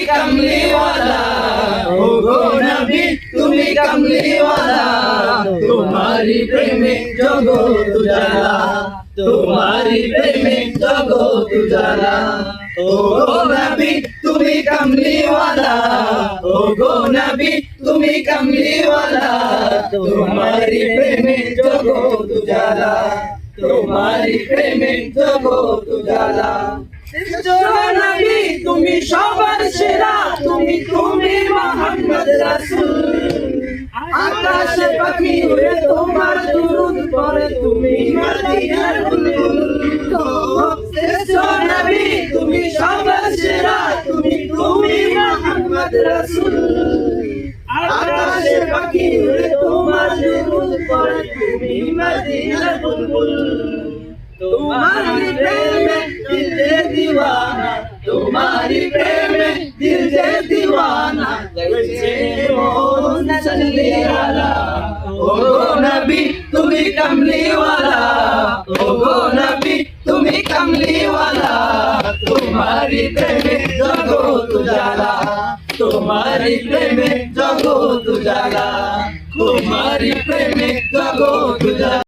कमलीवाला ओ गो नबी তুমি कमलीवाला तुम्हारी प्रेमे जगत उजाला तुम्हारी प्रेमे जगत उजाला ओ गो नबी তুমি कमलीवाला ओ गो नबी তুমি कमलीवाला तुम्हारी प्रेमे जगत उजाला तुम्हारी प्रेमे जगत उजाला नबी তুমি সবার সেরা তুমি তুমি মুহাম্মদ রাসূল আকাশে পাখি উড়ে তোমার দুরূদ পড়ে তুমি মদিনার বুলবুল নবী তুমি সবার সেরা তুমি তুমি মুহাম্মদ রাসূল আকাশে পাখি উড়ে তোমার দুরূদ পড়ে তুমি মদিনার বুলবুল तुम्हारी प्रेम दिल से दीवाना तुम्हारी प्रेम दिल से दीवाना कैसे मोहन चले आला ओ गो नबी तुम्ही कमली वाला ओ गो नबी तुम्ही कमली वाला तुम्हारी प्रेम जगो तुझाला तुम्हारी प्रेम जगो तुझाला तुम्हारी प्रेम जगो तुझाला।